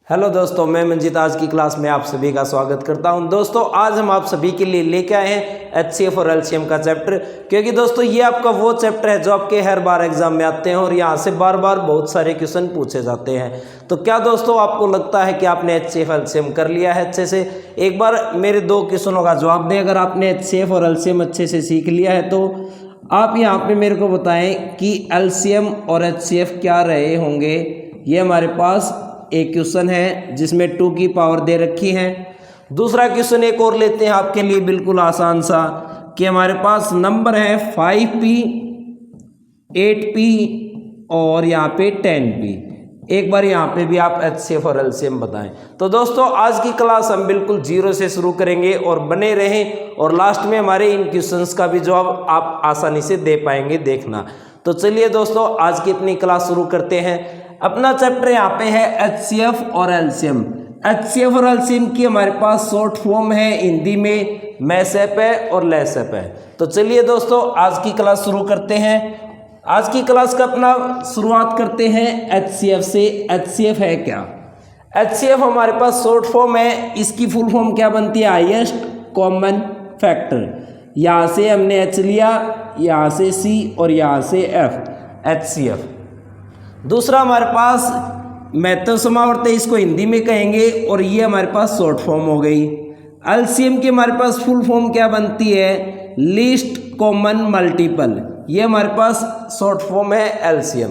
Hello दोस्तों, मैं मंजीत आज की क्लास में आप सभी का स्वागत करता हूं। दोस्तों आज हम आप सभी के लिए लेके आए हैं एचसीएफ और एलसीएम का चैप्टर, क्योंकि दोस्तों ये आपका वो चैप्टर है जो आपके हर बार एग्जाम में आते हैं और यहाँ से बार बार बहुत सारे क्वेश्चन पूछे जाते हैं। तो क्या दोस्तों आपको लगता है कि आपने एचसीएफ एलसीएम कर लिया है अच्छे से? एक बार मेरे दो क्वेश्चनों का जवाब दें। अगर आपने एचसीएफ और एलसीएम अच्छे से सीख लिया है तो आप यहाँ पे मेरे को बताएं कि एलसीएम और एचसीएफ क्या रहे होंगे। ये हमारे पास एक क्वेश्चन है जिसमें 2 की पावर दे रखी है। दूसरा क्वेश्चन एक और लेते हैं आपके लिए बिल्कुल आसान सा, कि हमारे पास नंबर है 5p 8p और यहाँ पे 10p। एक बार यहाँ पे भी आप एचसीएफ और एलसीएम बताएं। तो दोस्तों आज की क्लास हम बिल्कुल जीरो से शुरू करेंगे और बने रहें, और लास्ट में हमारे इन क्वेश्चंस का भी जवाब आप आसानी से दे पाएंगे, देखना। तो चलिए दोस्तों आज की अपनी क्लास शुरू करते हैं। अपना चैप्टर यहाँ पे है एचसीएफ और एलसीएम। एचसीएफ और एलसीएम की हमारे पास शॉर्ट फॉर्म है हिंदी में मैसएप है और लेसएप है। तो चलिए दोस्तों आज की क्लास शुरू करते हैं। आज की क्लास का अपना शुरुआत करते हैं एचसीएफ से। एचसीएफ है क्या? एचसीएफ हमारे पास शॉर्ट फॉर्म है। इसकी फुल फॉर्म क्या बनती है? Highest common factor. यहाँ से हमने एच लिया, यहाँ से सी और यहाँ से एफ, एचसीएफ। दूसरा हमारे पास महत्व समावर्त है, इसको हिंदी में कहेंगे, और ये हमारे पास शॉर्ट फॉर्म हो गई। एलसीएम की हमारे पास फुल फॉर्म क्या बनती है? Least common multiple. ये हमारे पास शॉर्ट फॉर्म है एलसीएम।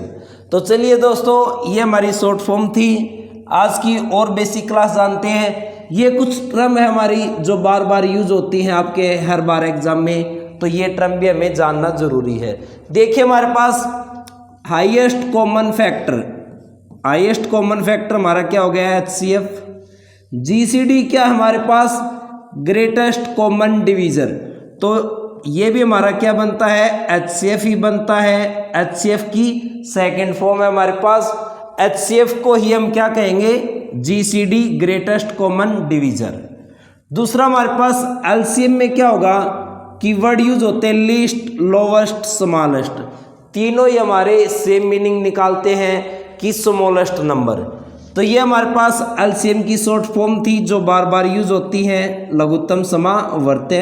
तो चलिए दोस्तों ये हमारी शॉर्ट फॉर्म थी। आज की और बेसिक क्लास जानते हैं। ये कुछ टर्म है हमारी जो बार बार यूज होती हैं आपके हर बार एग्जाम में, तो ये टर्म भी हमें जानना जरूरी है। देखिए हमारे पास highest common factor, highest common factor हमारा क्या हो गया? एचसीएफ। जीसीडी क्या हमारे पास? Greatest common divisor. तो ये भी हमारा क्या बनता है? एचसीएफ ही बनता है। एचसीएफ की सेकंड फॉर्म है हमारे पास। एचसीएफ को ही हम क्या कहेंगे? GCD, greatest common divisor. दूसरा हमारे पास एलसीएम में क्या होगा? कीवर्ड यूज होते हैं लीस्ट, लोवेस्ट, स्मॉलेस्ट। तीनों ही हमारे सेम मीनिंग निकालते हैं कि स्मॉलेस्ट नंबर। तो ये हमारे पास एलसीएम की शॉर्ट फॉर्म थी जो बार बार यूज होती है, लघुत्तम समावर्त्य।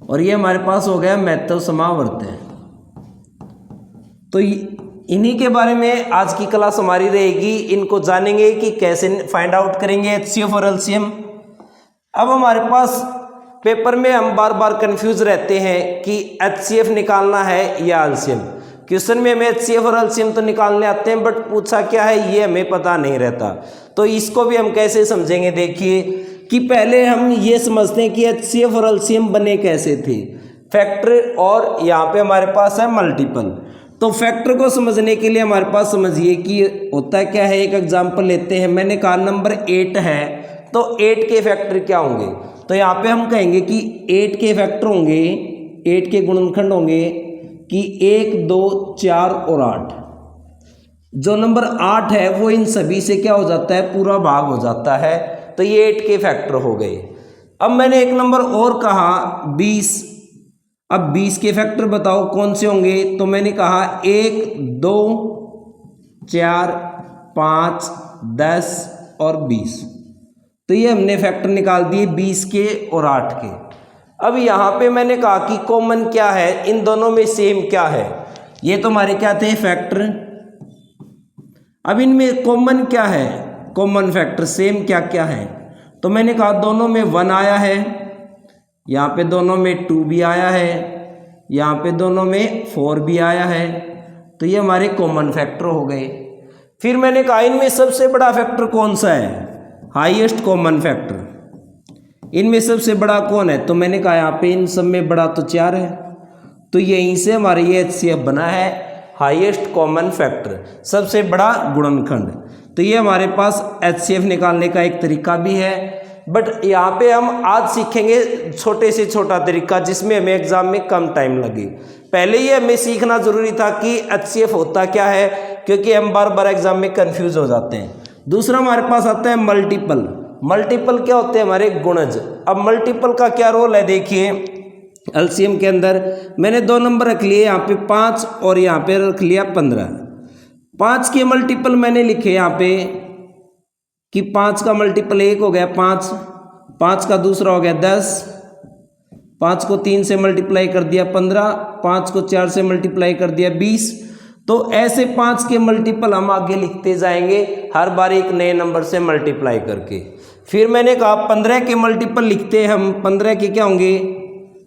और ये हमारे पास हो गया महत्व समावर्त्य। तो इन्हीं के बारे में आज की क्लास हमारी रहेगी। इनको जानेंगे कि कैसे फाइंड आउट करेंगे एचसीएफ और एलसीएम। अब हमारे पास पेपर में हम बार बार कंफ्यूज रहते हैं कि एचसीएफ निकालना है या एलसीएम। क्वेश्चन में हमें एचसीएफ और एलसीएम तो निकालने आते हैं, बट पूछा क्या है ये हमें पता नहीं रहता। तो इसको भी हम कैसे समझेंगे? देखिए कि पहले हम ये समझते हैं कि एचसीएफ और एलसीएम बने कैसे थे। फैक्टर और यहाँ पे हमारे पास है मल्टीपल। तो फैक्टर को समझने के लिए हमारे पास समझिए कि होता क्या है। एक एग्जाम्पल लेते हैं। मैंने कहा नंबर 8 है, तो 8 के फैक्टर क्या होंगे? तो यहाँ पे हम कहेंगे कि 8 के फैक्टर होंगे, 8 के गुणनखंड होंगे कि 1, 2, 4 और 8। जो नंबर 8 है वो इन सभी से क्या हो जाता है? पूरा भाग हो जाता है। तो ये 8 के फैक्टर हो गए। अब मैंने एक नंबर और कहा 20। अब 20 के फैक्टर बताओ कौन से होंगे? तो मैंने कहा 1, 2, 4, 5, 10 और 20। तो ये हमने फैक्टर निकाल दिए 20 के और 8 के। अब यहाँ पे मैंने कहा कि कॉमन क्या है, इन दोनों में सेम क्या है? ये तो हमारे क्या थे? फैक्टर। अब इनमें कॉमन क्या है? कॉमन फैक्टर सेम क्या क्या है? तो मैंने कहा दोनों में 1 आया है, यहाँ पे दोनों में 2 भी आया है, यहाँ पे दोनों में 4 भी आया है। तो ये हमारे कॉमन फैक्टर हो गए। फिर मैंने कहा इनमें सबसे बड़ा फैक्टर कौन सा है? Highest common factor. इनमें सबसे बड़ा कौन है? तो मैंने कहा यहाँ पे इन सब में बड़ा तो 4 है। तो यहीं से हमारा ये एचसीएफ बना है, हाईएस्ट कॉमन फैक्टर, सबसे बड़ा गुणनखंड। तो ये हमारे पास एचसीएफ निकालने का एक तरीका भी है। बट यहाँ पे हम आज सीखेंगे छोटे से छोटा तरीका जिसमें हमें एग्जाम में कम टाइम लगे। पहले ये हमें सीखना जरूरी था कि एचसीएफ होता क्या है, क्योंकि हम बार बार एग्जाम में कंफ्यूज हो जाते हैं। दूसरा हमारे पास आता है मल्टीपल। मल्टीपल क्या होते हैं? हमारे गुणज। अब मल्टीपल का क्या रोल है? देखिए एलसीएम के अंदर मैंने 2 नंबर रख लिए, यहाँ पे 5 और यहाँ पे रख लिया 15। 5 के मल्टीपल मैंने लिखे यहाँ पे कि 5 का मल्टीपल 1 हो गया 5, 5 का दूसरा हो गया 10, 5 को 3 से मल्टीप्लाई कर दिया 15, 5 को 4 से मल्टीप्लाई कर दिया 20। तो ऐसे 5 के मल्टीपल हम आगे लिखते जाएंगे हर बार एक नए नंबर से मल्टीप्लाई करके। फिर मैंने कहा 15 के मल्टीपल लिखते हैं हम। 15 के क्या होंगे,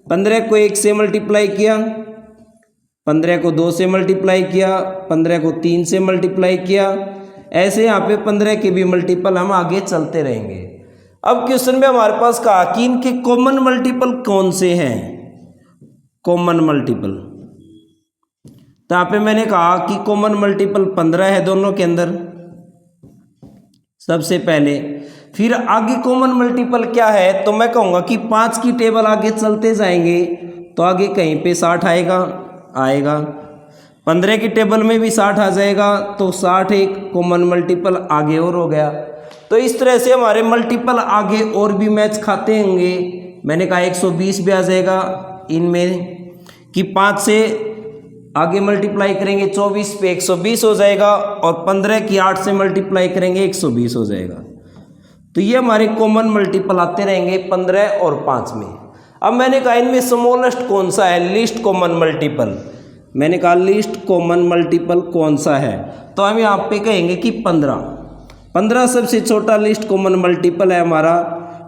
15 को 1 से मल्टीप्लाई किया, 15 को 2 से मल्टीप्लाई किया, 15 को 3 से मल्टीप्लाई किया, ऐसे यहाँ पे 15 के भी मल्टीपल हम आगे चलते रहेंगे। अब क्वेश्चन में हमारे पास कहा कि इनके कॉमन मल्टीपल कौन से हैं, कॉमन मल्टीपल। तो यहाँ पे मैंने कहा कि कॉमन मल्टीपल 15 है दोनों के अंदर सबसे पहले। फिर आगे कॉमन मल्टीपल क्या है, तो मैं कहूँगा कि 5 की टेबल आगे चलते जाएंगे तो आगे कहीं पे 60 आएगा, 15 की टेबल में भी 60 आ जाएगा, तो 60 एक कॉमन मल्टीपल आगे और हो गया। तो इस तरह से हमारे मल्टीपल आगे और भी मैच खाते होंगे। मैंने कहा 120 भी आ जाएगा इनमें कि 5 से आगे मल्टीप्लाई करेंगे 24 पे 120 हो जाएगा, और 15 की 8 से मल्टीप्लाई करेंगे 120 हो जाएगा। तो ये हमारे कॉमन मल्टीपल आते रहेंगे 15 और 5 में। अब मैंने कहा इनमें स्मॉलेस्ट कौन सा है, लीस्ट कॉमन मल्टीपल। मैंने कहा लीस्ट कॉमन मल्टीपल कौन सा है, तो हम यहाँ पे कहेंगे कि 15 सबसे छोटा लीस्ट कॉमन मल्टीपल है हमारा।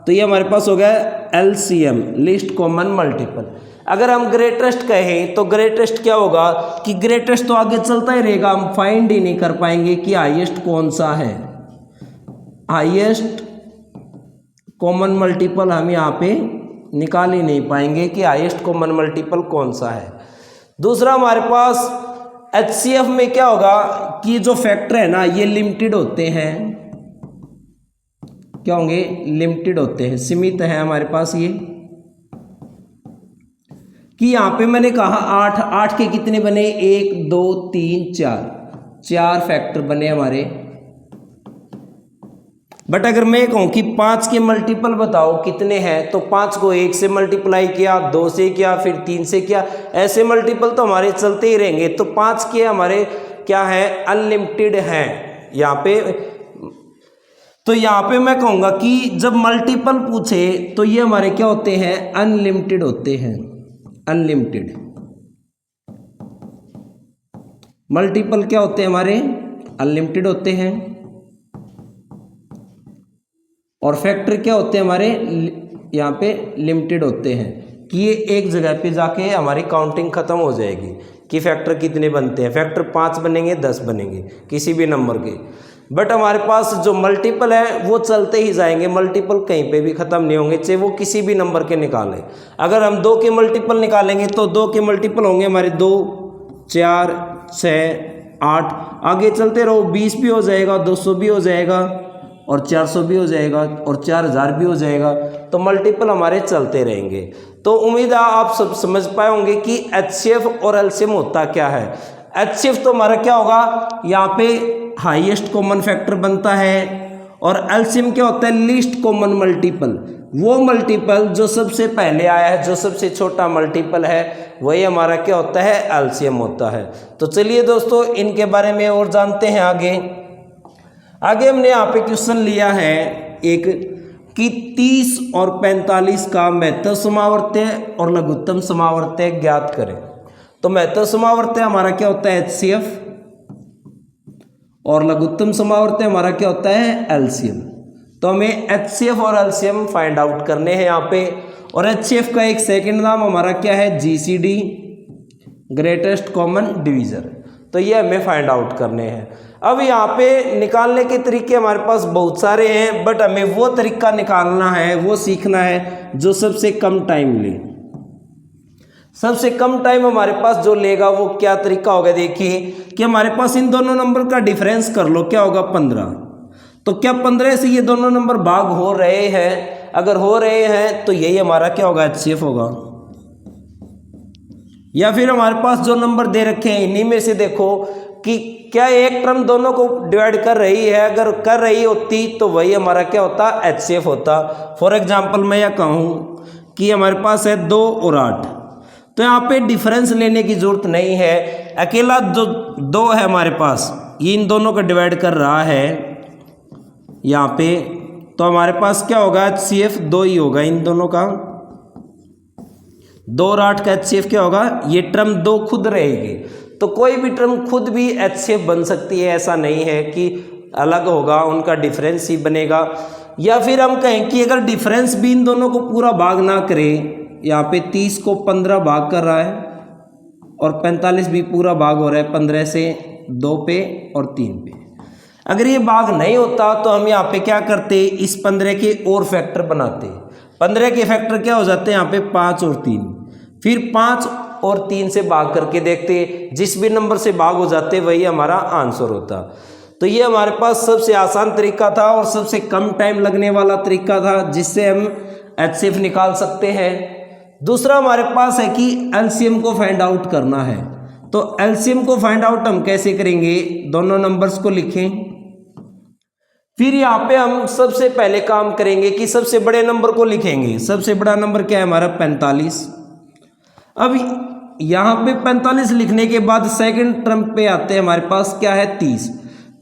तो ये हमारे पास हो गया LCM, लीस्ट कॉमन मल्टीपल। अगर हम ग्रेटेस्ट कहें तो ग्रेटेस्ट क्या होगा कि ग्रेटेस्ट तो आगे चलता ही रहेगा, हम फाइंड ही नहीं कर पाएंगे कि हाईएस्ट कौन सा है। हाईएस्ट कॉमन मल्टीपल हम यहाँ पे निकाल ही नहीं पाएंगे कि हाईएस्ट कॉमन मल्टीपल कौन सा है। दूसरा हमारे पास HCF में क्या होगा कि जो फैक्टर है ना ये लिमिटेड होते हैं। क्या होंगे, लिमिटेड होते हैं, सीमित है हमारे पास ये। कि यहाँ पे मैंने कहा 8 के कितने बने, 1 2 3 4 फैक्टर बने हमारे। बट अगर मैं कहूँ कि 5 के मल्टीपल बताओ कितने हैं, तो 5 को 1 से मल्टीप्लाई किया, 2 से किया, फिर 3 से किया, ऐसे मल्टीपल तो हमारे चलते ही रहेंगे। तो 5 के हमारे क्या है, अनलिमिटेड हैं यहाँ पे। तो यहाँ पे मैं कहूँगा कि जब मल्टीपल पूछे तो ये हमारे क्या होते हैं, अनलिमिटेड होते हैं। अनलिमिटेड मल्टीपल क्या होते हैं हमारे, अनलिमिटेड होते हैं। और फैक्टर क्या होते हैं हमारे, यहाँ पे लिमिटेड होते हैं कि ये एक जगह पे जाके हमारी काउंटिंग ख़त्म हो जाएगी कि फैक्टर कितने बनते हैं। फैक्टर 5 बनेंगे, 10 बनेंगे किसी भी नंबर के। बट हमारे पास जो मल्टीपल है वो चलते ही जाएंगे, मल्टीपल कहीं पे भी ख़त्म नहीं होंगे, चाहे वो किसी भी नंबर के निकालें। अगर हम 2 के मल्टीपल निकालेंगे तो 2 के मल्टीपल होंगे हमारे 2 4 6 8, आगे चलते रहो 20 भी हो जाएगा, 200 भी हो जाएगा, और 400 भी हो जाएगा, और 4000 भी हो जाएगा। तो मल्टीपल हमारे चलते रहेंगे। तो उम्मीद है आप सब समझ पाए होंगे कि HCF और LCM होता क्या है। HCF तो हमारा क्या होगा, यहाँ पे हाईएस्ट कॉमन फैक्टर बनता है, और LCM क्या होता है, लीस्ट कॉमन मल्टीपल। वो मल्टीपल जो सबसे पहले आया है, जो सबसे छोटा मल्टीपल है, वही हमारा क्या होता है, LCM होता है। तो चलिए दोस्तों इनके बारे में और जानते हैं आगे हमने यहाँ पे क्वेश्चन लिया है एक कि 30 और 45 का महत्तम समावर्त्य और लघुत्तम समावर्त्य ज्ञात करें। तो महत्तम समावर्त्य हमारा क्या होता है, HCF, और लघुत्तम समावर्त्य हमारा क्या होता है, LCM। तो हमें HCF और LCM फाइंड आउट करने हैं यहाँ पे। और HCF का एक सेकंड नाम हमारा क्या है, GCD, ग्रेटेस्ट कॉमन डिवीजर। तो ये हमें फाइंड आउट करने हैं। अब यहाँ पे निकालने के तरीके हमारे पास बहुत सारे हैं, बट हमें वो तरीका निकालना है, वो सीखना है जो सबसे कम टाइम ले। सबसे कम टाइम हमारे पास जो लेगा वो क्या तरीका होगा, देखिए कि हमारे पास इन दोनों नंबर का डिफरेंस कर लो, क्या होगा 15। तो क्या 15 से ये दोनों नंबर भाग हो रहे हैं, अगर हो रहे हैं तो यही हमारा क्या होगा, HCF होगा। या फिर हमारे पास जो नंबर दे रखे हैं इन्हीं में से देखो कि क्या एक टर्म दोनों को डिवाइड कर रही है, अगर कर रही होती तो वही हमारा क्या होता, HCF होता। फॉर एग्जांपल मैं यह कहूँ कि हमारे पास है 2 और 8, तो यहाँ पे डिफरेंस लेने की जरूरत नहीं है, अकेला जो 2 है हमारे पास ये इन दोनों का डिवाइड कर रहा है यहाँ पे, तो हमारे पास क्या होगा, HCF 2 ही होगा इन दोनों का, 2 और 8 का HCF क्या होगा, ये टर्म 2 खुद रहेगी। तो कोई भी टर्म खुद भी HCF बन सकती है, ऐसा नहीं है कि अलग होगा, उनका डिफरेंस ही बनेगा। या फिर हम कहें कि अगर डिफरेंस भी इन दोनों को पूरा भाग ना करे, यहाँ पे 30 को 15 भाग कर रहा है और 45 भी पूरा भाग हो रहा है 15 से 2 पे और 3 पे, अगर ये भाग नहीं होता तो हम यहाँ पे क्या करते, इस 15 के और फैक्टर बनाते। 15 के फैक्टर क्या हो जाते हैं यहाँ पे 5 और 3, फिर 5 और 3 से भाग करके देखते, जिस भी नंबर से भाग हो जाते वही हमारा आंसर होता। तो ये हमारे पास सबसे आसान तरीका था और सबसे कम टाइम लगने वाला तरीका था जिससे हम HCF निकाल सकते हैं। दूसरा हमारे पास है कि LCM को फाइंड आउट करना है। तो LCM को फाइंड आउट हम कैसे करेंगे, दोनों नंबर्स को लिखें, फिर यहाँ पे हम सबसे पहले काम करेंगे कि सबसे बड़े नंबर को लिखेंगे। सबसे बड़ा नंबर क्या है हमारा 45। अब यहाँ पे 45 लिखने के बाद सेकंड टर्म पे आते हैं, हमारे पास क्या है 30।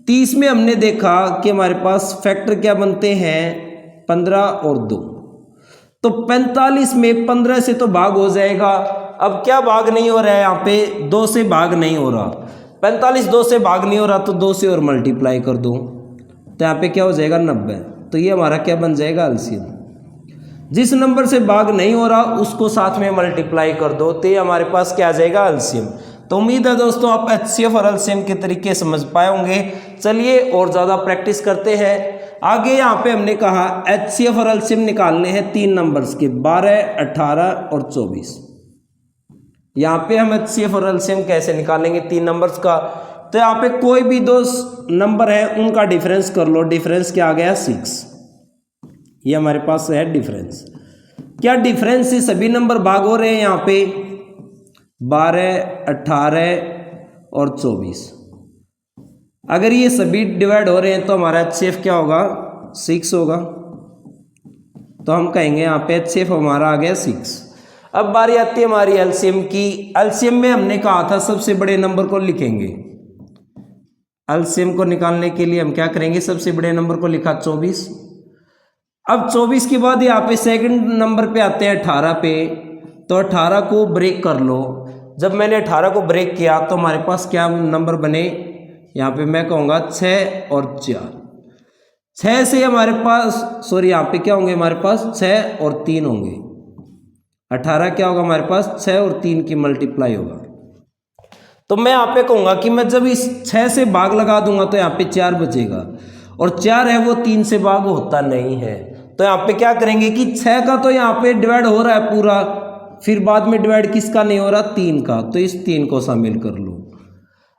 30 में हमने देखा कि हमारे पास फैक्टर क्या बनते हैं 15 और 2, तो 45 में 15 से तो भाग हो जाएगा। अब क्या भाग नहीं हो रहा है यहाँ पे, 2 से भाग नहीं हो रहा, 45 2 से भाग नहीं हो रहा, तो 2 से और मल्टीप्लाई कर दो, तो यहाँ पे क्या हो जाएगा 90। तो ये हमारा क्या बन जाएगा LCM। जिस नंबर से भाग नहीं हो रहा उसको साथ में मल्टीप्लाई कर दो, तो ये हमारे पास क्या आ जाएगा LCM। तो उम्मीद है दोस्तों आप HCF और LCM के तरीके समझ पाए होंगे। चलिए और ज़्यादा प्रैक्टिस करते हैं। आगे यहाँ पे हमने कहा HCF और LCM निकालने हैं 3 नंबर्स के, 12, 18 और 24। यहाँ पे हम HCF और LCM कैसे निकालेंगे 3 नंबर्स का, तो यहाँ पे कोई भी 2 नंबर है उनका डिफरेंस कर लो। डिफरेंस क्या आ गया 6, ये हमारे पास है डिफरेंस। क्या डिफरेंस से सभी नंबर भाग हो रहे हैं यहाँ पे 12, 18 और 24। अगर ये सभी डिवाइड हो रहे हैं तो हमारा HCF क्या होगा 6 होगा। तो हम कहेंगे यहाँ पे HCF हमारा आ गया 6। अब बारी आती है हमारी LCM की। LCM में हमने कहा था सबसे बड़े नंबर को लिखेंगे। LCM को निकालने के लिए हम क्या करेंगे, सबसे बड़े नंबर को लिखा 24। अब 24 के बाद यहाँ पे सेकंड नंबर पे आते हैं 18 पे, तो 18 को ब्रेक कर लो। जब मैंने 18 को ब्रेक किया तो हमारे पास क्या नंबर बने, यहाँ पे मैं कहूँगा 6 और 4। 6 से हमारे पास यहाँ पे क्या होंगे हमारे पास 6 और 3 होंगे। 18 क्या होगा हमारे पास 6 और 3 की मल्टीप्लाई होगा। तो मैं यहाँ पे कहूँगा कि मैं जब इस 6 से भाग लगा दूंगा तो यहाँ पे 4 बचेगा, और 4 है वो 3 से भाग होता नहीं है। तो यहाँ पे क्या करेंगे कि 6 का तो यहाँ पे डिवाइड हो रहा है पूरा, फिर बाद में डिवाइड किसका नहीं हो रहा 3 का, तो इस 3 को शामिल कर लो।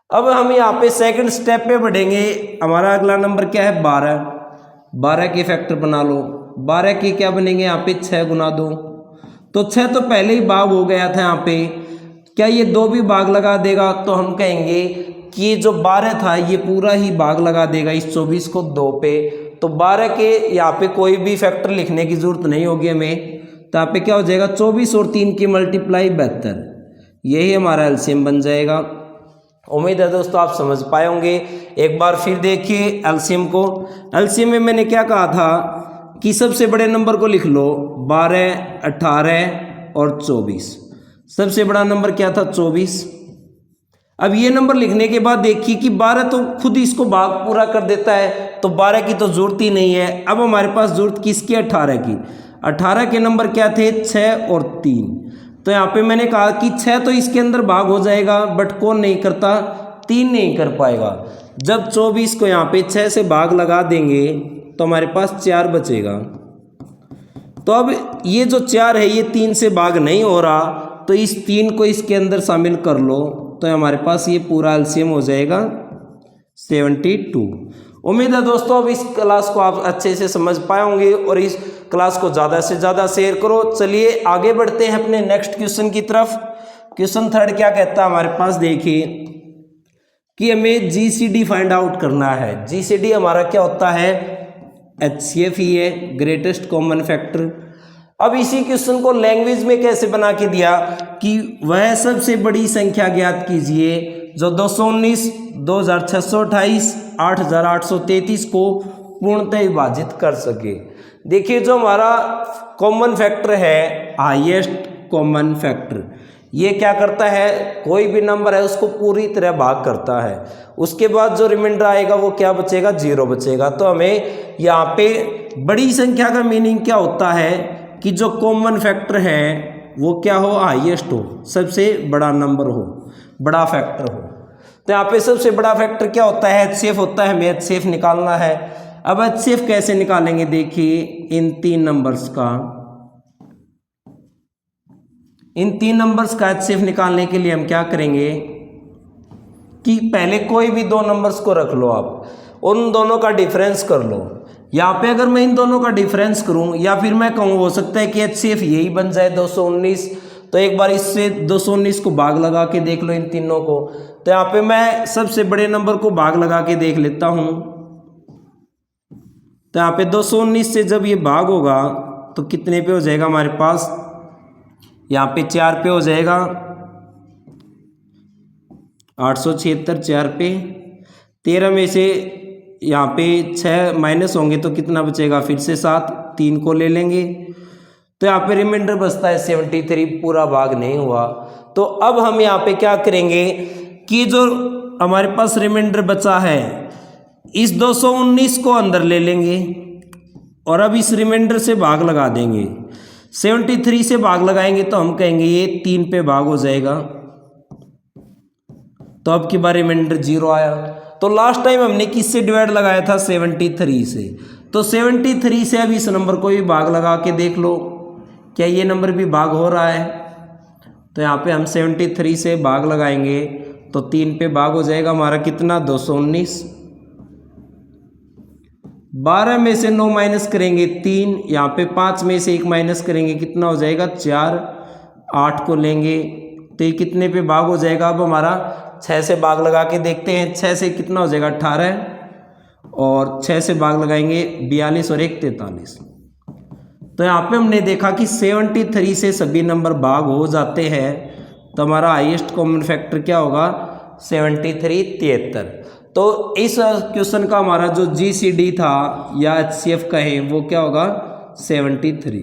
अब हम यहाँ पे सेकंड स्टेप पे बढ़ेंगे। हमारा अगला नंबर क्या है 12। 12 के फैक्टर बना लो। 12 के क्या बनेंगे यहाँ पे 6 गुना 2, तो 6 तो पहले ही भाग हो गया था यहाँ पे। क्या ये 2 भी भाग लगा देगा, तो हम कहेंगे कि जो 12 था ये पूरा ही भाग लगा देगा इस 24 को 2 पे। तो 12 के यहाँ पे कोई भी फैक्टर लिखने की जरूरत नहीं होगी हमें। तो यहाँ पे क्या हो जाएगा 24 और 3 की मल्टीप्लाई 72, यही हमारा LCM बन जाएगा। उम्मीद है दोस्तों आप समझ पाए होंगे। एक बार फिर देखिए LCM को। LCM में मैंने क्या कहा था कि सबसे बड़े नंबर को लिख लो 12, 18 और 24। सबसे बड़ा नंबर क्या था 24। अब ये नंबर लिखने के बाद देखिए कि 12 तो खुद इसको भाग पूरा कर देता है, तो 12 की तो जरूरत ही नहीं है। अब हमारे पास जरूरत किसकी 18 की। 18 के नंबर क्या थे 6 और 3। तो यहाँ पे मैंने कहा कि 6 तो इसके अंदर भाग हो जाएगा, बट कौन नहीं करता 3 नहीं कर पाएगा। जब 24 को यहाँ पे 6 से भाग लगा देंगे तो हमारे पास 4 बचेगा। तो अब ये जो 4 है ये 3 से भाग नहीं हो रहा, तो इस 3 को इसके अंदर शामिल कर लो, तो हमारे पास ये पूरा LCM हो जाएगा 72। उम्मीद है दोस्तों अब इस क्लास को आप अच्छे से समझ पाए होंगे और इस क्लास को ज़्यादा से ज़्यादा शेयर करो। चलिए आगे बढ़ते हैं अपने नेक्स्ट क्वेश्चन की तरफ। क्वेश्चन 3 क्या कहता है हमारे पास, देखिए कि हमें GCD फाइंड आउट करना है। GCD हमारा क्या होता है HCF ही है, ग्रेटेस्ट कॉमन फैक्टर। अब इसी क्वेश्चन को लैंग्वेज में कैसे बना के दिया कि वह सबसे बड़ी संख्या ज्ञात कीजिए जो 219, 2628, 8833 को पूर्णतः विभाजित कर सके। देखिए जो हमारा कॉमन फैक्टर है, हाईएस्ट कॉमन फैक्टर, ये क्या करता है, कोई भी नंबर है उसको पूरी तरह भाग करता है, उसके बाद जो रिमाइंडर आएगा वो क्या बचेगा, 0 बचेगा। तो हमें यहाँ पे बड़ी संख्या का मीनिंग क्या होता है कि जो कॉमन फैक्टर है वो क्या हो, हाईएस्ट हो, सबसे बड़ा नंबर हो, बड़ा फैक्टर हो। तो यहाँ पे सबसे बड़ा फैक्टर क्या होता है, HCF होता है, हमें HCF निकालना है। अब HCF कैसे निकालेंगे, देखिए इन तीन नंबर्स का HCF निकालने के लिए हम क्या करेंगे कि पहले कोई भी दो नंबर्स को रख लो, आप उन दोनों का डिफरेंस कर लो। यहाँ पे अगर मैं इन दोनों का डिफरेंस करूँ या फिर मैं कहूँ हो सकता है कि HCF यही बन जाए 219, तो एक बार इससे 219 को भाग लगा के देख लो इन तीनों को। तो यहाँ पे मैं सबसे बड़े नंबर को भाग लगा के देख लेता हूँ। तो यहाँ पे 219 से जब ये भाग होगा तो कितने पे हो जाएगा हमारे पास, यहाँ पे 4 पे हो जाएगा, 876 4 पे, 13 में से यहाँ पे 6 माइनस होंगे तो कितना बचेगा, फिर से 7, 3 को ले लेंगे तो यहाँ पे रिमाइंडर बचता है 73, पूरा भाग नहीं हुआ। तो अब हम यहाँ पे क्या करेंगे कि जो हमारे पास रिमाइंडर बचा है इस 219 को अंदर ले लेंगे और अब इस रिमाइंडर से भाग लगा देंगे। 73 से भाग लगाएंगे तो हम कहेंगे ये 3 पे भाग हो जाएगा, तो अब की बार रिमाइंडर 0 आया। तो लास्ट टाइम हमने किससे डिवाइड लगाया था, 73 से। तो 73 से अब इस नंबर को भी भाग लगा के देख लो, क्या ये नंबर भी भाग हो रहा है। तो यहाँ पे हम 73 से भाग लगाएंगे तो 3 पे भाग हो जाएगा हमारा कितना, 219। 12 में से 9 माइनस करेंगे 3, यहाँ पे 5 में से 1 माइनस करेंगे कितना हो जाएगा, 4, 8 को लेंगे तो ये कितने पे भाग हो जाएगा। अब हमारा 6 से भाग लगा के देखते हैं, 6 से कितना हो जाएगा, 18, और 6 से भाग लगाएंगे 42 और 1 43। तो यहाँ पे हमने देखा कि 73 से सभी नंबर भाग हो जाते हैं, तो हमारा हाईएस्ट कॉमन फैक्टर क्या होगा, 73 73। तो इस क्वेश्चन का हमारा जो GCD था या HCF कहें वो क्या होगा, 73।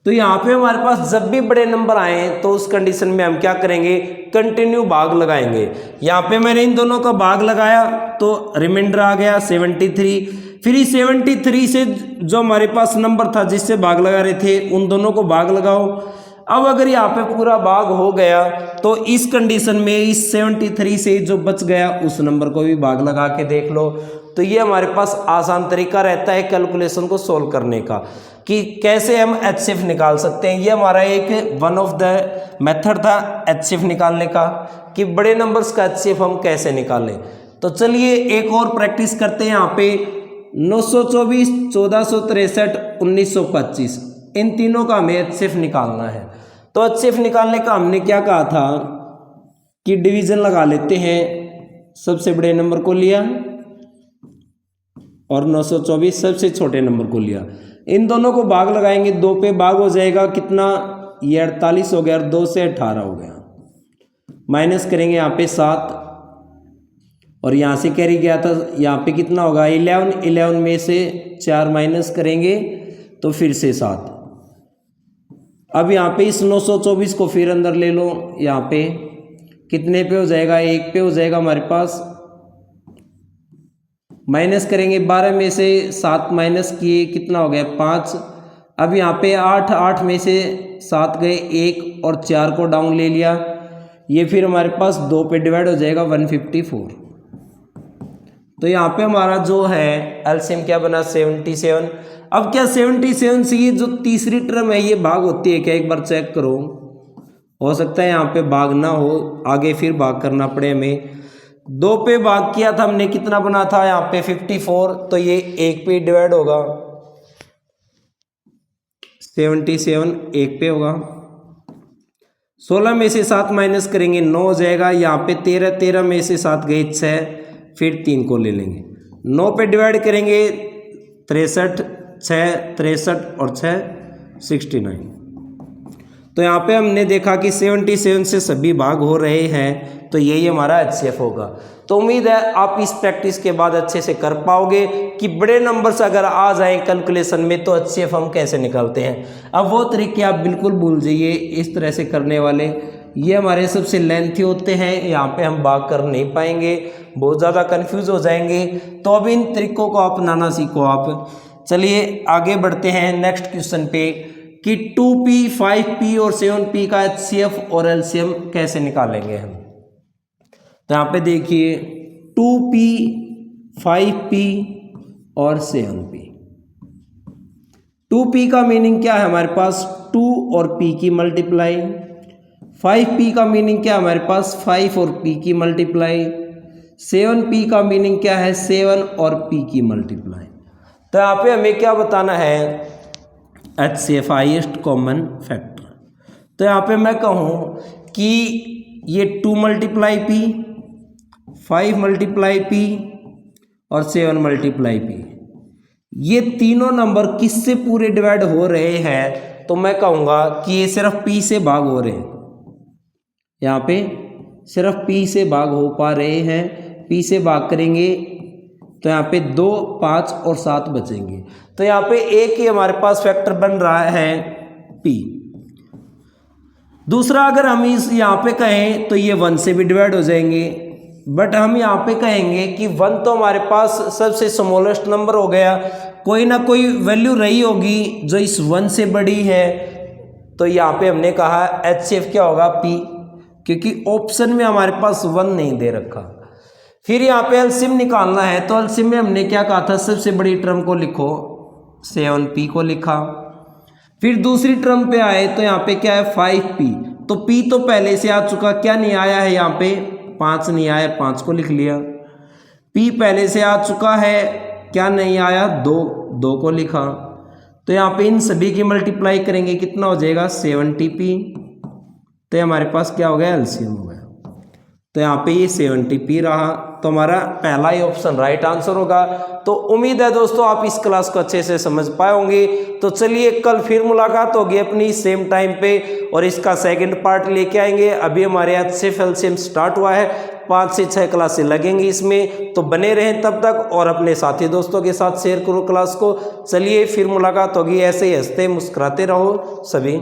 तो यहाँ पे हमारे पास जब भी बड़े नंबर आए तो उस कंडीशन में हम क्या करेंगे, कंटिन्यू भाग लगाएंगे। यहाँ पे मैंने इन दोनों का भाग लगाया तो रिमाइंडर आ गया 73। फिर इस 73 से जो हमारे पास नंबर था जिससे भाग लगा रहे थे उन दोनों को भाग लगाओ। अब अगर यहाँ पे पूरा भाग हो गया तो इस कंडीशन में इस 73 से जो बच गया उस नंबर को भी भाग लगा के देख लो। तो ये हमारे पास आसान तरीका रहता है कैलकुलेशन को सोल्व करने का कि कैसे हम HCF निकाल सकते हैं। ये हमारा एक वन ऑफ द मेथड था HCF निकालने का कि बड़े नंबर्स का HCF हम कैसे निकालें। तो चलिए एक और प्रैक्टिस करते हैं। यहाँ पे 924, 1463, 1925 इन तीनों का हमें HCF निकालना है। तो HCF निकालने का हमने क्या कहा था कि डिवीजन लगा लेते हैं। सबसे बड़े नंबर को लिया और 924 सबसे छोटे नंबर को लिया, इन दोनों को भाग लगाएंगे, 2 पे भाग हो जाएगा कितना, ये 48 हो गया और 2 से 18 हो गया। माइनस करेंगे यहाँ पे 7 और यहाँ से कैरी गया था, यहाँ पे कितना होगा 11, 11 में से 4 माइनस करेंगे तो फिर से 7। अब यहाँ पे इस 924 को फिर अंदर ले लो, यहाँ पे कितने पे हो जाएगा, 1 पे हो जाएगा हमारे पास। माइनस करेंगे 12 में से 7 माइनस किए कितना हो गया 5। अब यहाँ पे 8, 8 में से 7 गए 1 और 4 को डाउन ले लिया, ये फिर हमारे पास 2 पे डिवाइड हो जाएगा 154। तो यहाँ पे हमारा जो है एलसीएम क्या बना 77। अब क्या 77 से ये जो तीसरी टर्म है ये भाग होती है क्या, एक बार चेक करो। हो सकता है यहाँ पे भाग ना हो, आगे फिर भाग करना पड़े हमें। 2 पे भाग किया था हमने, कितना बना था यहाँ पे 54, तो ये 1 पे डिवाइड होगा 77 1 पे होगा। 16 में से 7 माइनस करेंगे 9 हो जाएगा, यहाँ पे 13, 13 में से 7 गए 6, फिर 3 को ले लेंगे। 9 पे डिवाइड करेंगे 63, 6 63 और 6 69। तो यहाँ पे हमने देखा कि 77 से सभी भाग हो रहे हैं, तो यही हमारा HCF होगा। तो उम्मीद है आप इस प्रैक्टिस के बाद अच्छे से कर पाओगे कि बड़े नंबर्स अगर आ जाएं कैलकुलेशन में तो HCF हम कैसे निकालते हैं। अब वो तरीके आप बिल्कुल भूल जाइए इस तरह से करने वाले, ये हमारे सबसे लेंथी होते हैं, यहाँ पे हम भाग कर नहीं पाएंगे, बहुत ज़्यादा कंफ्यूज हो जाएंगे। तो अब इन तरीकों को अपनाना सीखो आप। चलिए आगे बढ़ते हैं नेक्स्ट क्वेश्चन पे कि 2p, 5p और 7p का HCF और LCM कैसे निकालेंगे हम। तो यहाँ पे देखिए 2p, 5p और 7p। 2p का मीनिंग क्या है हमारे पास 2 और p की मल्टीप्लाई। 5p का मीनिंग क्या है हमारे पास 5 और p की मल्टीप्लाई। 7p का मीनिंग क्या है 7 और p की मल्टीप्लाई। तो यहाँ पे हमें क्या बताना है HCF हाईएस्ट कॉमन फैक्टर। तो यहाँ पे मैं कहूँ कि ये 2 मल्टीप्लाई p, 5 मल्टीप्लाई p और 7 मल्टीप्लाई p, ये तीनों नंबर किससे पूरे डिवाइड हो रहे हैं, तो मैं कहूँगा कि ये सिर्फ p से भाग हो रहे हैं। यहाँ पे सिर्फ p से भाग हो पा रहे हैं। p से भाग करेंगे तो यहाँ पे 2, 5 और 7 बचेंगे। तो यहाँ पे एक ही हमारे पास फैक्टर बन रहा है p। दूसरा अगर हम इस यहाँ पे कहें तो ये 1 से भी डिवाइड हो जाएंगे, बट हम यहाँ पे कहेंगे कि 1 तो हमारे पास सबसे स्मॉलेस्ट नंबर हो गया, कोई ना कोई वैल्यू रही होगी जो इस 1 से बड़ी है। तो यहाँ पे हमने कहा HCF क्या होगा p, क्योंकि ऑप्शन में हमारे पास 1 नहीं दे रखा। फिर यहाँ पे LCM निकालना है, तो LCM में हमने क्या कहा था, सबसे बड़ी टर्म को लिखो, 7p को लिखा। फिर दूसरी टर्म पे आए तो यहाँ पे क्या है 5p, तो p तो पहले से आ चुका, क्या नहीं आया है यहाँ पे 5 नहीं आया, 5 को लिख लिया। p पहले से आ चुका है, क्या नहीं आया 2 को लिखा। तो यहाँ पे इन सभी की मल्टीप्लाई करेंगे, कितना हो जाएगा 70p। तो हमारे पास क्या हो गया LCM हो गया। तो यहाँ पे ये 70p रहा, तो हमारा पहला ही ऑप्शन राइट आंसर होगा। तो उम्मीद है दोस्तों आप इस क्लास को अच्छे से समझ पाए होंगे। तो चलिए कल फिर मुलाकात होगी अपनी सेम टाइम पे और इसका सेकंड पार्ट लेके आएंगे। अभी हमारे HCF LCM स्टार्ट हुआ है, 5 से 6 क्लासें लगेंगी इसमें, तो बने रहें तब तक और अपने साथी दोस्तों के साथ शेयर करो क्लास को। चलिए फिर मुलाकात होगी, ऐसे ही हंसते मुस्कुराते रहो सभी।